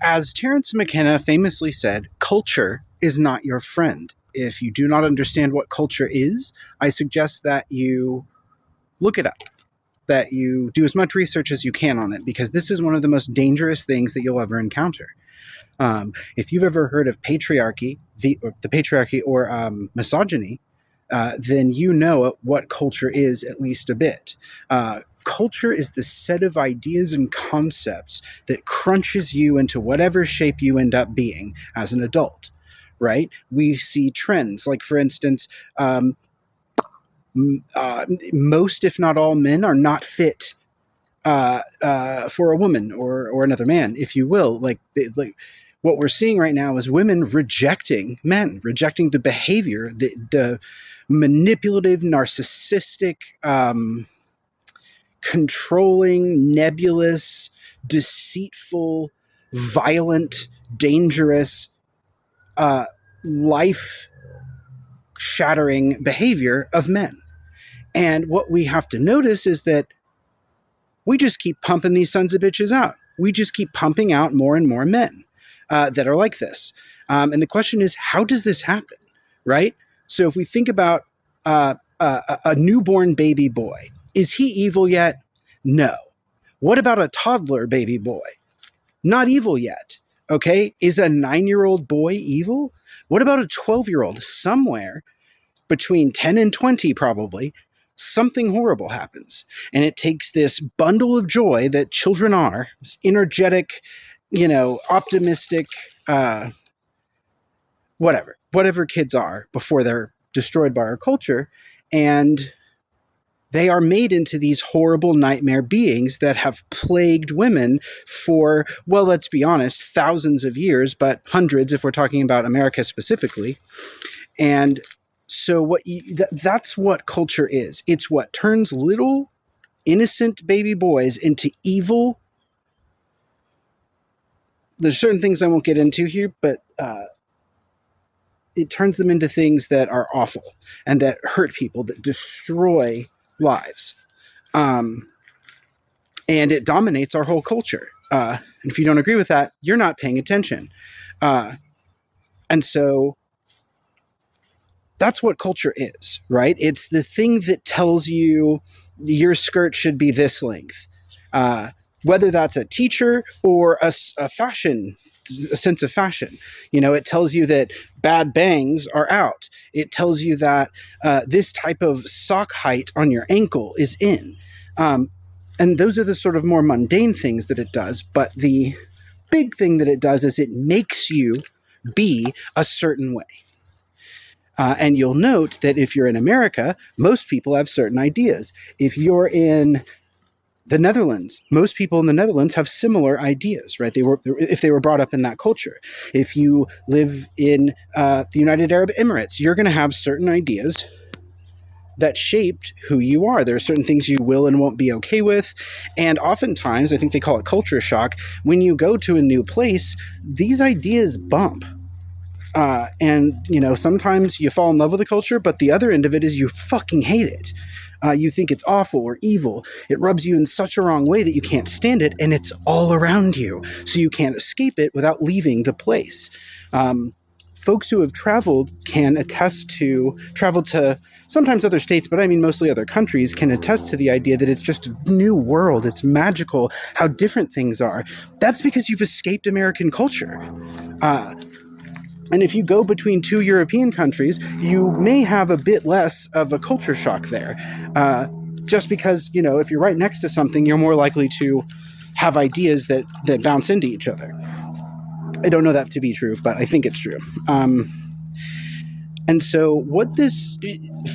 As Terence McKenna famously said, culture is not your friend. If you do not understand what culture is, I suggest that you look it up, that you do as much research as you can on it, because this is one of the most dangerous things that you'll ever encounter. If you've ever heard of patriarchy, the patriarchy or misogyny, then you know what culture is at least a bit. Culture is the set of ideas and concepts that crunches you into whatever shape you end up being as an adult, right? We see trends, like, for instance, most, if not all, men are not fit for a woman or another man, if you will. Like what we're seeing right now is women rejecting men, rejecting the behavior, the manipulative, narcissistic, controlling, nebulous, deceitful, violent, dangerous, life-shattering behavior of men. And what we have to notice is that we just keep pumping these sons of bitches out. We just keep pumping out more and more men that are like this. And the question is, how does this happen, right? So if we think about a newborn baby boy, is he evil yet? No. What about a toddler baby boy? Not evil yet. Okay. Is a 9-year-old boy evil? What about a 12-year-old? Somewhere between 10 and 20, probably, something horrible happens. And it takes this bundle of joy that children are, this energetic, optimistic, whatever kids are before they're destroyed by our culture. And they are made into these horrible nightmare beings that have plagued women for, well, let's be honest, thousands of years, but hundreds if we're talking about America specifically. And so that's what culture is. It's what turns little innocent baby boys into evil. There's certain things I won't get into here, but it turns them into things that are awful and that hurt people, that destroy lives. And it dominates our whole culture. And if you don't agree with that, you're not paying attention. And so that's what culture is, right? It's the thing that tells you your skirt should be this length. Whether that's a teacher or a sense of fashion. It tells you that bad bangs are out. It tells you that this type of sock height on your ankle is in. And those are the sort of more mundane things that it does. But the big thing that it does is it makes you be a certain way. And you'll note that if you're in America, most people have certain ideas. If you're in the Netherlands, most people in the Netherlands have similar ideas, right? If they were brought up in that culture. If you live in the United Arab Emirates, you're going to have certain ideas that shaped who you are. There are certain things you will and won't be okay with. And oftentimes, I think they call it culture shock, when you go to a new place, these ideas bump. And sometimes you fall in love with the culture, but the other end of it is you fucking hate it. You think it's awful or evil. It rubs you in such a wrong way that you can't stand it, and it's all around you. So you can't escape it without leaving the place. Folks who have traveled to sometimes other states, but I mean mostly other countries, can attest to the idea that it's just a new world. It's magical how different things are. That's because you've escaped American culture. And if you go between two European countries, you may have a bit less of a culture shock there. Just because, if you're right next to something, you're more likely to have ideas that bounce into each other. I don't know that to be true, but I think it's true. And so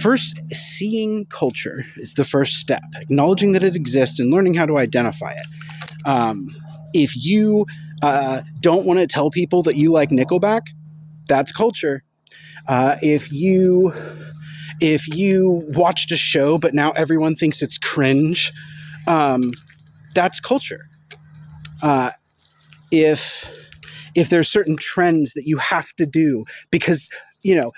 first, seeing culture is the first step, acknowledging that it exists and learning how to identify it. If you don't want to tell people that you like Nickelback, that's culture. If you watched a show but now everyone thinks it's cringe, that's culture. If there's certain trends that you have to do because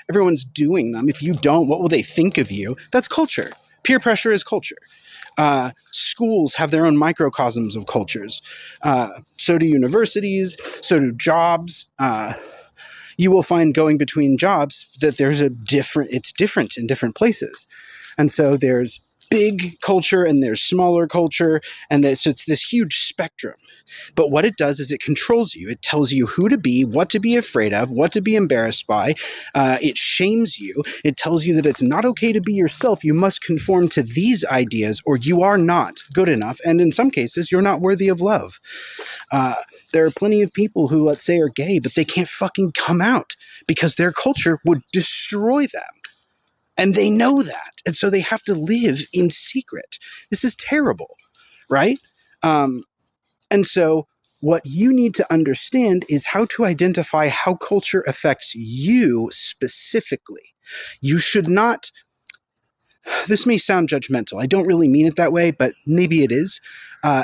everyone's doing them, if you don't, what will they think of you? That's culture. Peer pressure is culture. Schools have their own microcosms of cultures. So do universities, so do jobs. You will find going between jobs that it's different in different places. And so there's big culture and there's smaller culture, and so it's this huge spectrum. But what it does is it controls you. It tells you who to be, what to be afraid of, what to be embarrassed by. It shames you. It tells you that it's not okay to be yourself. You must conform to these ideas or you are not good enough. And in some cases, you're not worthy of love. There are plenty of people who, let's say, are gay, but they can't fucking come out because their culture would destroy them. And they know that. And so they have to live in secret. This is terrible, right? And so what you need to understand is how to identify how culture affects you specifically. You should not, this may sound judgmental. I don't really mean it that way, but maybe it is.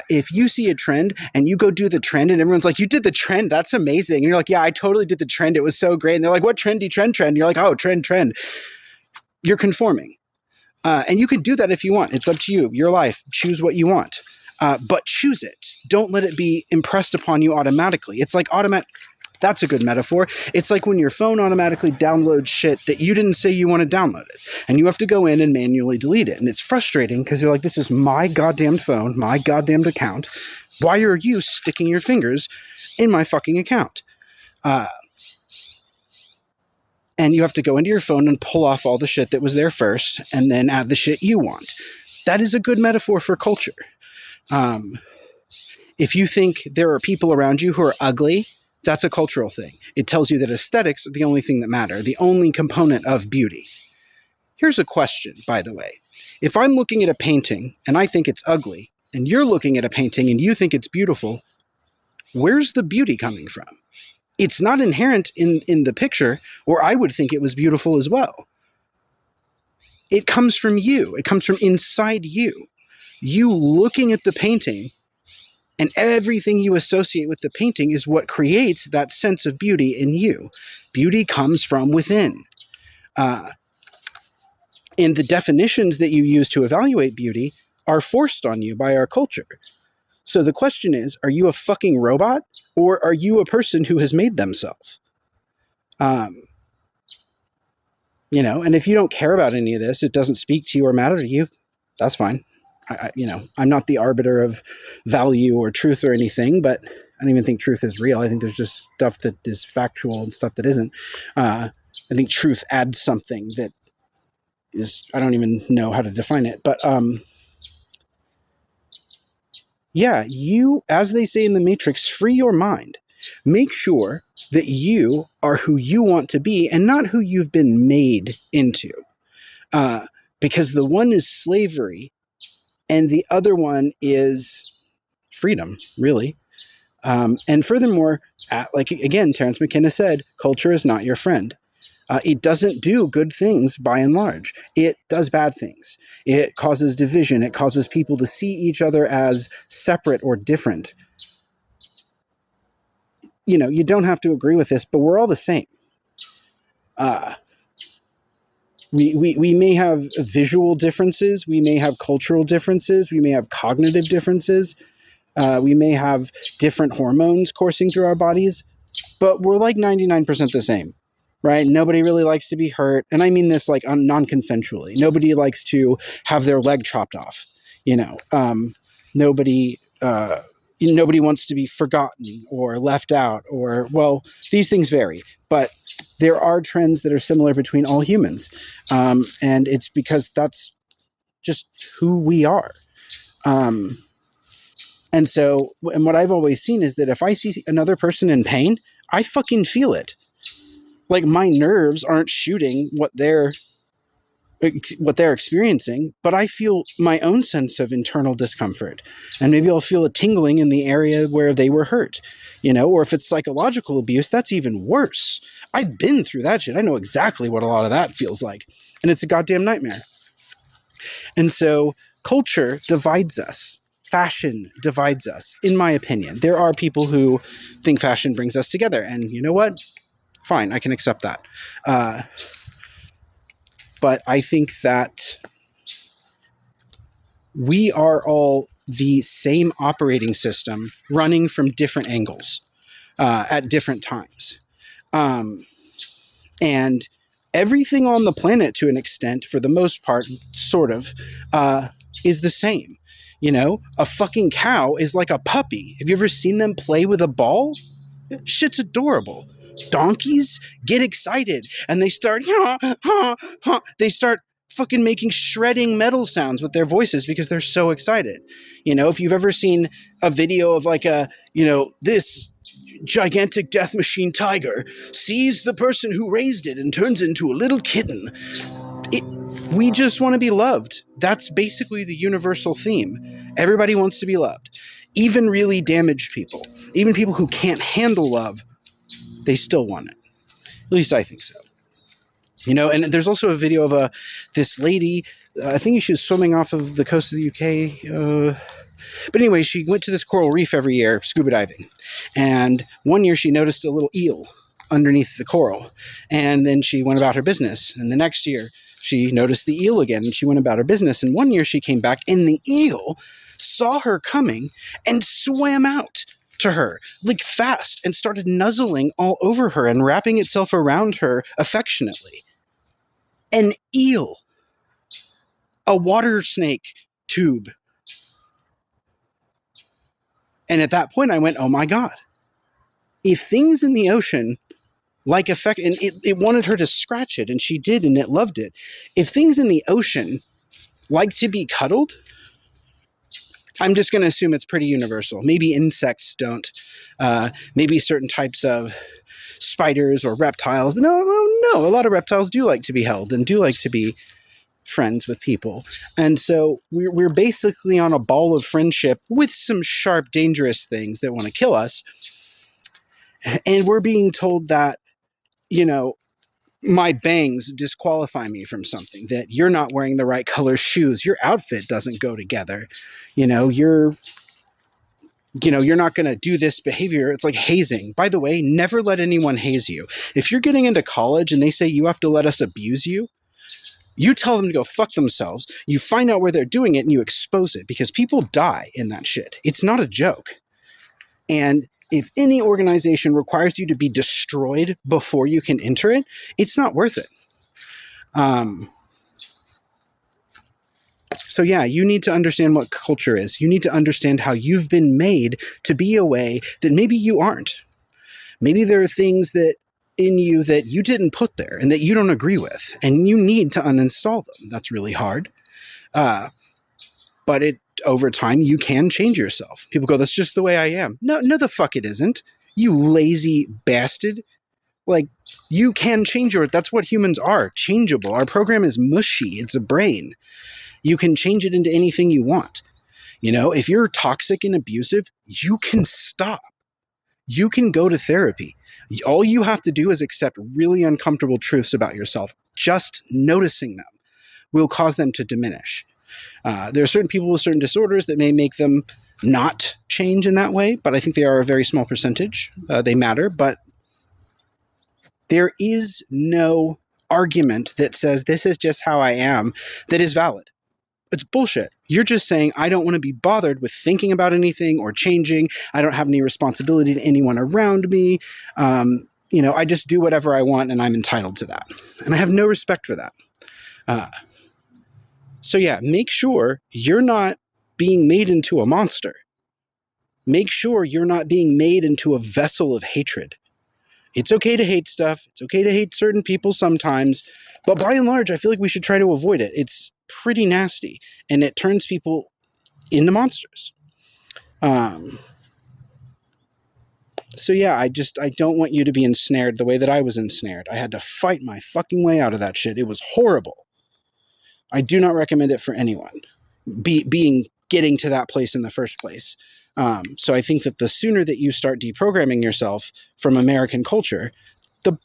If you see a trend and you go do the trend and everyone's like, you did the trend, that's amazing. And you're like, yeah, I totally did the trend. It was so great. And they're like, what trendy trend? And you're like, oh, trend. You're conforming. And you can do that if you want. It's up to you. Your life. Choose what you want. But choose it. Don't let it be impressed upon you automatically. It's like that's a good metaphor. It's like when your phone automatically downloads shit that you didn't say you want to download it. And you have to go in and manually delete it. And it's frustrating because you're like, this is my goddamn phone, my goddamn account. Why are you sticking your fingers in my fucking account? And you have to go into your phone and pull off all the shit that was there first and then add the shit you want. That is a good metaphor for culture. If you think there are people around you who are ugly, that's a cultural thing. It tells you that aesthetics are the only thing that matter, the only component of beauty. Here's a question, by the way. If I'm looking at a painting and I think it's ugly, and you're looking at a painting and you think it's beautiful, where's the beauty coming from? It's not inherent in the picture, or I would think it was beautiful as well. It comes from you. It comes from inside you. You looking at the painting and everything you associate with the painting is what creates that sense of beauty in you. Beauty comes from within. And the definitions that you use to evaluate beauty are forced on you by our culture. So the question is, are you a fucking robot or are you a person who has made themselves? And if you don't care about any of this, it doesn't speak to you or matter to you, that's fine. I'm not the arbiter of value or truth or anything, but I don't even think truth is real. I think there's just stuff that is factual and stuff that isn't. I think truth adds something that is, I don't even know how to define it, but yeah, you, as they say in the Matrix, free your mind. Make sure that you are who you want to be and not who you've been made into. Because the one is slavery and the other one is freedom, really. And furthermore, again, Terence McKenna said, culture is not your friend. It doesn't do good things by and large. It does bad things. It causes division. It causes people to see each other as separate or different. You don't have to agree with this, but we're all the same. We may have visual differences. We may have cultural differences. We may have cognitive differences. We may have different hormones coursing through our bodies, but we're like 99% the same, right? Nobody really likes to be hurt. And I mean this like non-consensually. Nobody likes to have their leg chopped off. Nobody wants to be forgotten or left out these things vary, but there are trends that are similar between all humans. And it's because that's just who we are. And what I've always seen is that if I see another person in pain, I fucking feel it. Like my nerves aren't shooting what they're experiencing, but I feel my own sense of internal discomfort. And maybe I'll feel a tingling in the area where they were hurt, or if it's psychological abuse, that's even worse. I've been through that shit. I know exactly what a lot of that feels like. And it's a goddamn nightmare. And so culture divides us. Fashion divides us, in my opinion. There are people who think fashion brings us together. And you know what? Fine, I can accept that. But I think that We are all the same operating system running from different angles at different times. And everything on the planet, to an extent, for the most part, sort of, is the same. You know, a fucking cow is like a puppy. Have you ever seen them play with a ball? Shit's adorable. Donkeys get excited and they start, they start fucking making shredding metal sounds with their voices because they're so excited. You know, if you've ever seen a video of like this gigantic death machine tiger sees the person who raised it and turns into a little kitten. We just want to be loved. That's basically the universal theme. Everybody wants to be loved. Even really damaged people, even people who can't handle love, they still want it. At least I think so. You know, and there's also a video of this lady, I think she was swimming off of the coast of the UK. But anyway, she went to this coral reef every year, scuba diving. And one year she noticed a little eel underneath the coral. And then she went about her business. And the next year she noticed the eel again and she went about her business. And one year she came back and the eel saw her coming and swam out to her, like fast, and started nuzzling all over her and wrapping itself around her affectionately. An eel. A water snake tube. And at that point I went, oh my God. If things in the ocean like affect, and it wanted her to scratch it, and she did, and it loved it. If things in the ocean like to be cuddled, I'm just going to assume it's pretty universal. Maybe insects don't. Maybe certain types of spiders or reptiles. But no. A lot of reptiles do like to be held and do like to be friends with people. And so we're basically on a ball of friendship with some sharp, dangerous things that want to kill us. And we're being told that, you know, my bangs disqualify me from something, that you're not wearing the right color shoes, your outfit doesn't go together, you're not going to do this behavior. It's like hazing. By the way, never let anyone haze you. If you're getting into college and they say you have to let us abuse you, you tell them to go fuck themselves. You find out where they're doing it and you expose it, because people die in that shit. It's not a joke. And if any organization requires you to be destroyed before you can enter it, it's not worth it. So yeah, you need to understand what culture is. You need to understand how you've been made to be a way that maybe you aren't. Maybe there are things that in you that you didn't put there and that you don't agree with, and you need to uninstall them. That's really hard. But over time, you can change yourself. People go, that's just the way I am. No, the fuck it isn't. You lazy bastard. Like, you can change that's what humans are, changeable. Our program is mushy. It's a brain. You can change it into anything you want. If you're toxic and abusive, you can stop. You can go to therapy. All you have to do is accept really uncomfortable truths about yourself. Just noticing them will cause them to diminish. There are certain people with certain disorders that may make them not change in that way, but I think they are a very small percentage. They matter, but there is no argument that says this is just how I am that is valid. It's bullshit. You're just saying, I don't want to be bothered with thinking about anything or changing. I don't have any responsibility to anyone around me. I just do whatever I want and I'm entitled to that. And I have no respect for that. So yeah, make sure you're not being made into a monster. Make sure you're not being made into a vessel of hatred. It's okay to hate stuff. It's okay to hate certain people sometimes. But by and large, I feel like we should try to avoid it. It's pretty nasty, and it turns people into monsters. So yeah, I don't want you to be ensnared the way that I was ensnared. I had to fight my fucking way out of that shit. It was horrible. I do not recommend it for anyone, getting to that place in the first place. So I think that the sooner that you start deprogramming yourself from American culture, the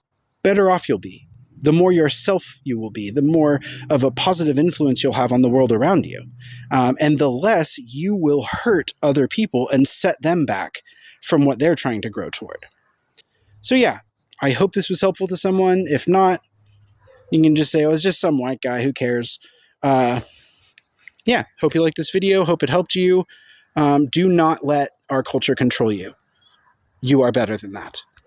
better off you'll be. The more yourself you will be, the more of a positive influence you'll have on the world around you. And the less you will hurt other people and set them back from what they're trying to grow toward. So yeah, I hope this was helpful to someone. If not, you can just say, oh, it's just some white guy, who cares? yeah, hope you liked this video. Hope it helped you. Do not let our culture control you. You are better than that.